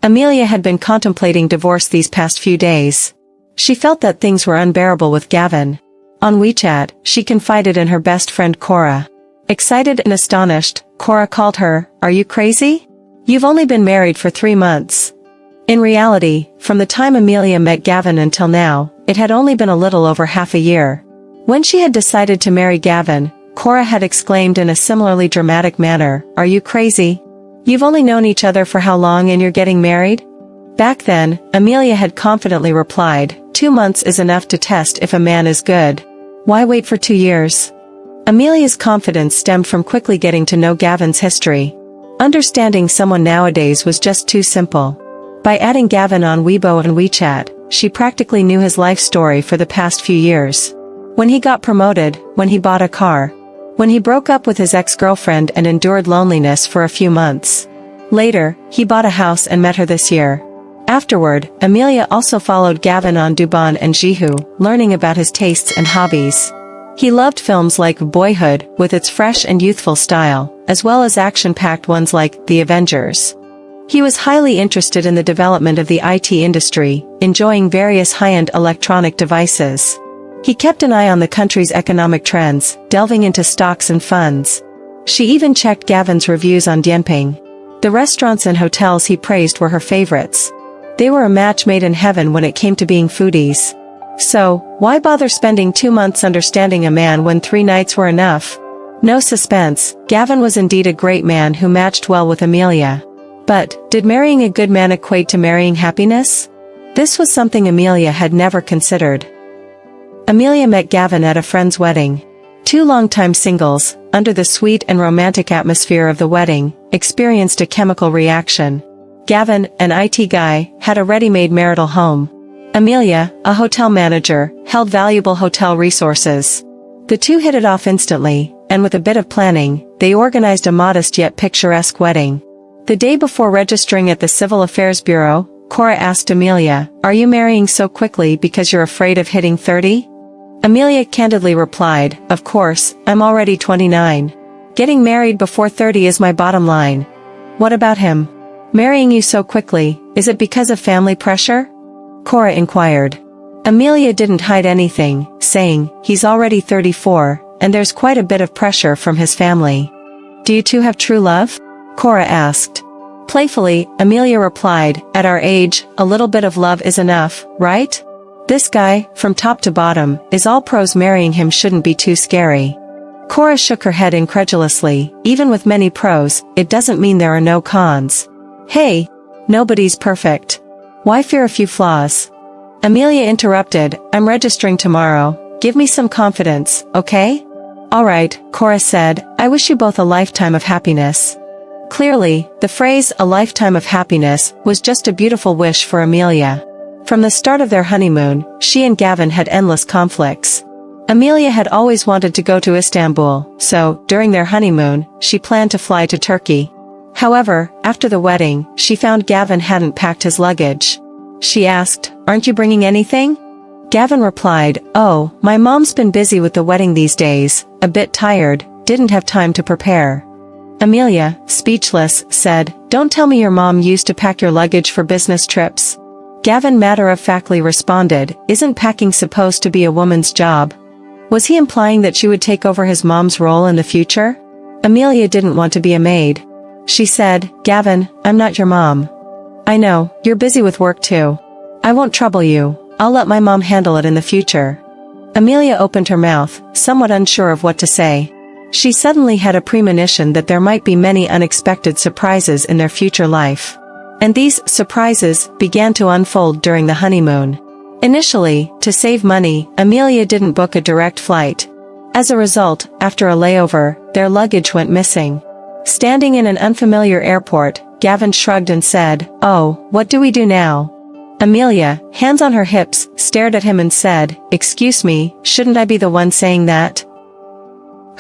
Amelia had been contemplating divorce these past few days. She felt that things were unbearable with Gavin. On WeChat, she confided in her best friend Cora. Excited and astonished, Cora called her, "Are you crazy? You've only been married for 3 months." In reality, from the time Amelia met Gavin until now, it had only been a little over half a year. When she had decided to marry Gavin, Cora had exclaimed in a similarly dramatic manner, "Are you crazy? You've only known each other for how long and you're getting married?" Back then, Amelia had confidently replied, 2 months is enough to test if a man is good. Why wait for 2 years? Amelia's confidence stemmed from quickly getting to know Gavin's history. Understanding someone nowadays was just too simple. By adding Gavin on Weibo and WeChat, she practically knew his life story for the past few years. When he got promoted, when he bought a car, when he broke up with his ex-girlfriend and endured loneliness for a few months. Later, he bought a house and met her this year. Afterward, Amelia also followed Gavin on Douban and Jihu, learning about his tastes and hobbies. He loved films like Boyhood, with its fresh and youthful style, as well as action-packed ones like The Avengers. He was highly interested in the development of the IT industry, enjoying various high-end electronic devices. He kept an eye on the country's economic trends, delving into stocks and funds. She even checked Gavin's reviews on Dianping. The restaurants and hotels he praised were her favorites. They were a match made in heaven when it came to being foodies. So, why bother spending 2 months understanding a man when 3 nights were enough? No suspense, Gavin was indeed a great man who matched well with Amelia. But, did marrying a good man equate to marrying happiness? This was something Amelia had never considered. Amelia met Gavin at a friend's wedding. 2 longtime singles, under the sweet and romantic atmosphere of the wedding, experienced a chemical reaction. Gavin, an IT guy, had a ready-made marital home. Amelia, a hotel manager, held valuable hotel resources. The two hit it off instantly, and with a bit of planning, they organized a modest yet picturesque wedding. The day before registering at the Civil Affairs Bureau, Cora asked Amelia, "Are you marrying so quickly because you're afraid of hitting 30? Amelia candidly replied, "Of course, I'm already 29. Getting married before 30 is my bottom line." "What about him? Marrying you so quickly, is it because of family pressure?" Cora inquired. Amelia didn't hide anything, saying, "He's already 34, and there's quite a bit of pressure from his family." "Do you two have true love?" Cora asked. Playfully, Amelia replied, "At our age, a little bit of love is enough, right? This guy, from top to bottom, is all pros. Marrying him shouldn't be too scary." Cora shook her head incredulously. "Even with many pros, it doesn't mean there are no cons. Hey, nobody's perfect. Why fear a few flaws?" Amelia interrupted, "I'm registering tomorrow. Give me some confidence, okay?" "Alright," Cora said, "I wish you both a lifetime of happiness." Clearly, the phrase, "a lifetime of happiness," was just a beautiful wish for Amelia. From the start of their honeymoon, she and Gavin had endless conflicts. Amelia had always wanted to go to Istanbul, so, during their honeymoon, she planned to fly to Turkey. However, after the wedding, she found Gavin hadn't packed his luggage. She asked, "Aren't you bringing anything?" Gavin replied, "Oh, my mom's been busy with the wedding these days, a bit tired, didn't have time to prepare." Amelia, speechless, said, "Don't tell me your mom used to pack your luggage for business trips." Gavin matter-of-factly responded, "Isn't packing supposed to be a woman's job?" Was he implying that she would take over his mom's role in the future? Amelia didn't want to be a maid. She said, "Gavin, I'm not your mom. I know, you're busy with work too. I won't trouble you, I'll let my mom handle it in the future." Amelia opened her mouth, somewhat unsure of what to say. She suddenly had a premonition that there might be many unexpected surprises in their future life. And these surprises began to unfold during the honeymoon. Initially, to save money, Amelia didn't book a direct flight. As a result, after a layover, their luggage went missing. Standing in an unfamiliar airport, Gavin shrugged and said, "Oh, what do we do now?" Amelia, hands on her hips, stared at him and said, "Excuse me, shouldn't I be the one saying that?"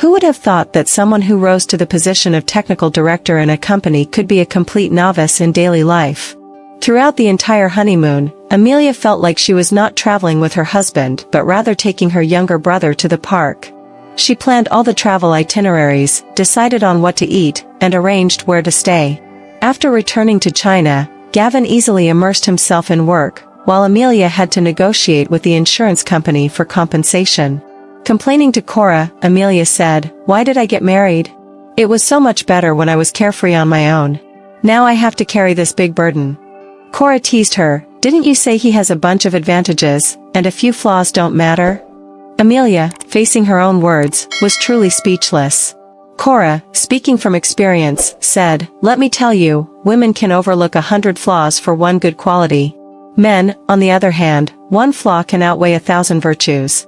Who would have thought that someone who rose to the position of technical director in a company could be a complete novice in daily life? Throughout the entire honeymoon, Amelia felt like she was not traveling with her husband but rather taking her younger brother to the park. She planned all the travel itineraries, decided on what to eat, and arranged where to stay. After returning to China, Gavin easily immersed himself in work, while Amelia had to negotiate with the insurance company for compensation. Complaining to Cora, Amelia said, "Why did I get married? It was so much better when I was carefree on my own. Now I have to carry this big burden." Cora teased her, "Didn't you say he has a bunch of advantages, and a few flaws don't matter?" Amelia, facing her own words, was truly speechless. Cora, speaking from experience, said, "Let me tell you, women can overlook 100 flaws for one good quality. Men, on the other hand, one flaw can outweigh 1,000 virtues."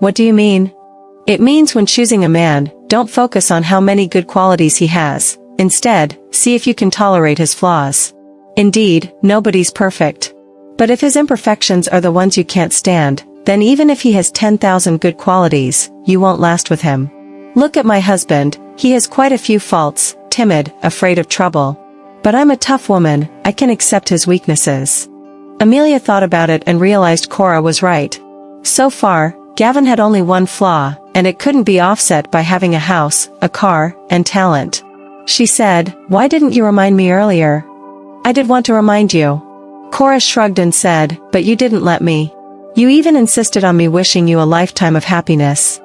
What do you mean? It means when choosing a man, don't focus on how many good qualities he has. Instead, see if you can tolerate his flaws. Indeed, nobody's perfect. But if his imperfections are the ones you can't stand, then even if he has 10,000 good qualities, you won't last with him. Look at my husband, he has quite a few faults, timid, afraid of trouble. But I'm a tough woman, I can accept his weaknesses. Amelia thought about it and realized Cora was right. So far, Gavin had only one flaw, and it couldn't be offset by having a house, a car, and talent. She said, "Why didn't you remind me earlier?" "I did want to remind you." Cora shrugged and said, "But you didn't let me. You even insisted on me wishing you a lifetime of happiness."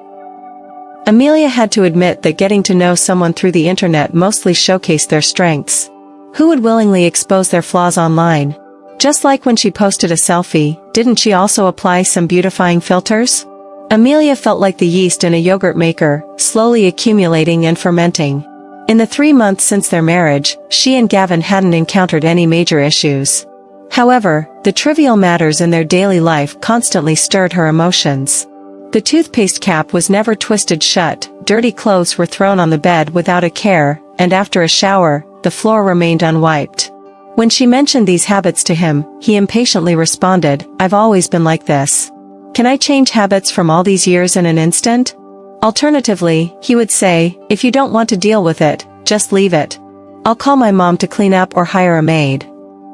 Amelia had to admit that getting to know someone through the internet mostly showcased their strengths. Who would willingly expose their flaws online? Just like when she posted a selfie, didn't she also apply some beautifying filters? Amelia felt like the yeast in a yogurt maker, slowly accumulating and fermenting. In the 3 months since their marriage, she and Gavin hadn't encountered any major issues. However, the trivial matters in their daily life constantly stirred her emotions. The toothpaste cap was never twisted shut, dirty clothes were thrown on the bed without a care, and after a shower, the floor remained unwiped. When she mentioned these habits to him, he impatiently responded, "I've always been like this. Can I change habits from all these years in an instant?" Alternatively, he would say, "If you don't want to deal with it, just leave it. I'll call my mom to clean up or hire a maid."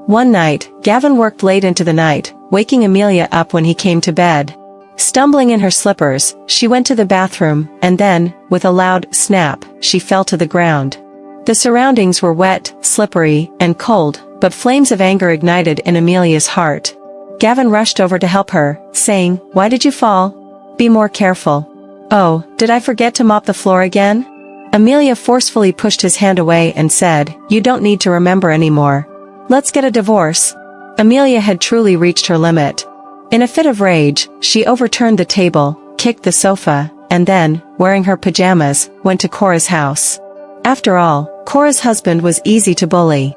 One night, Gavin worked late into the night, waking Amelia up when he came to bed. Stumbling in her slippers, she went to the bathroom, and then, with a loud snap, she fell to the ground. The surroundings were wet, slippery, and cold, but flames of anger ignited in Amelia's heart. Gavin rushed over to help her, saying, "Why did you fall? Be more careful." "Oh, did I forget to mop the floor again?" Amelia forcefully pushed his hand away and said, "You don't need to remember anymore. Let's get a divorce." Amelia had truly reached her limit. In a fit of rage, she overturned the table, kicked the sofa, and then, wearing her pajamas, went to Cora's house. After all, Cora's husband was easy to bully.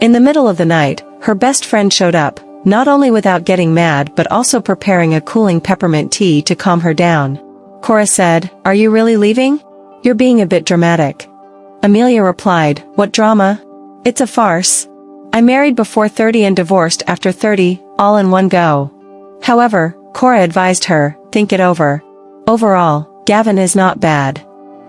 In the middle of the night, her best friend showed up, not only without getting mad but also preparing a cooling peppermint tea to calm her down. Cora said, "Are you really leaving? You're being a bit dramatic." Amelia replied, "What drama? It's a farce. I married before 30 and divorced after 30, all in one go." However, Cora advised her, "Think it over. Overall, Gavin is not bad."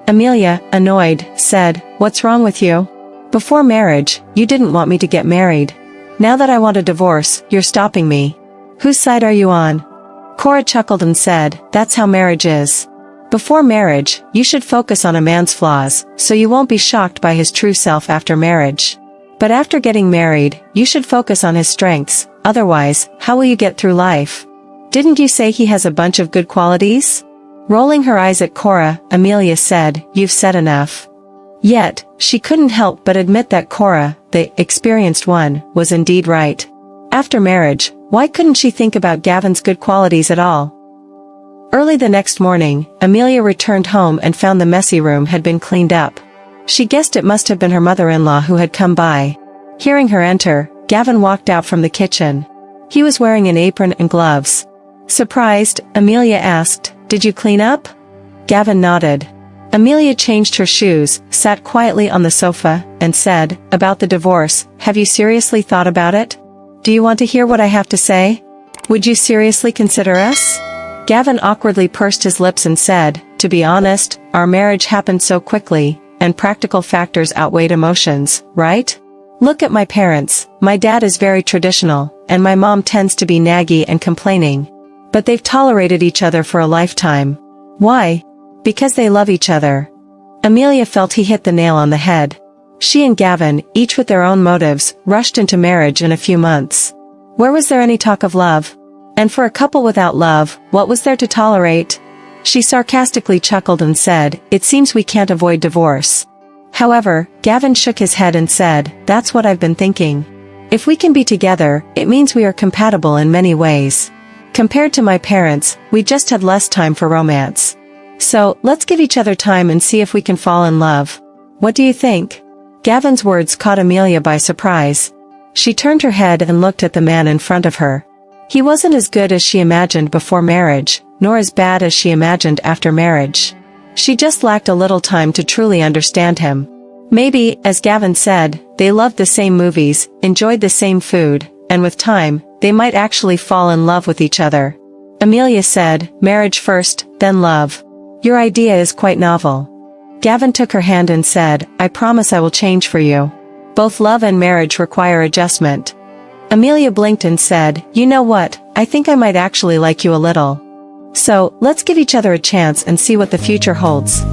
Amelia, annoyed, said, "What's wrong with you? Before marriage, you didn't want me to get married. Now that I want a divorce, you're stopping me. Whose side are you on?" Cora chuckled and said, "That's how marriage is. Before marriage, you should focus on a man's flaws, so you won't be shocked by his true self after marriage. But after getting married, you should focus on his strengths, otherwise, how will you get through life? Didn't you say he has a bunch of good qualities?" Rolling her eyes at Cora, Amelia said, "You've said enough." Yet, she couldn't help but admit that Cora, the experienced one, was indeed right. After marriage, why couldn't she think about Gavin's good qualities at all? Early the next morning, Amelia returned home and found the messy room had been cleaned up. She guessed it must have been her mother-in-law who had come by. Hearing her enter, Gavin walked out from the kitchen. He was wearing an apron and gloves. Surprised, Amelia asked, "Did you clean up?" Gavin nodded. Amelia changed her shoes, sat quietly on the sofa, and said, "About the divorce, have you seriously thought about it? Do you want to hear what I have to say? Would you seriously consider us?" Gavin awkwardly pursed his lips and said, "To be honest, our marriage happened so quickly, and practical factors outweighed emotions, right? Look at my parents, my dad is very traditional, and my mom tends to be naggy and complaining. But they've tolerated each other for a lifetime. Why? Because they love each other." Amelia felt he hit the nail on the head. She and Gavin, each with their own motives, rushed into marriage in a few months. Where was there any talk of love? And for a couple without love, what was there to tolerate? She sarcastically chuckled and said, "It seems we can't avoid divorce." However, Gavin shook his head and said, "That's what I've been thinking. If we can be together, it means we are compatible in many ways. Compared to my parents, we just had less time for romance. So, let's give each other time and see if we can fall in love. What do you think?" Gavin's words caught Amelia by surprise. She turned her head and looked at the man in front of her. He wasn't as good as she imagined before marriage, nor as bad as she imagined after marriage. She just lacked a little time to truly understand him. Maybe, as Gavin said, they loved the same movies, enjoyed the same food, and with time, they might actually fall in love with each other. Amelia said, "Marriage first, then love. Your idea is quite novel." Gavin took her hand and said, "I promise I will change for you. Both love and marriage require adjustment." Amelia blinked and said, "You know what, I think I might actually like you a little. So, let's give each other a chance and see what the future holds."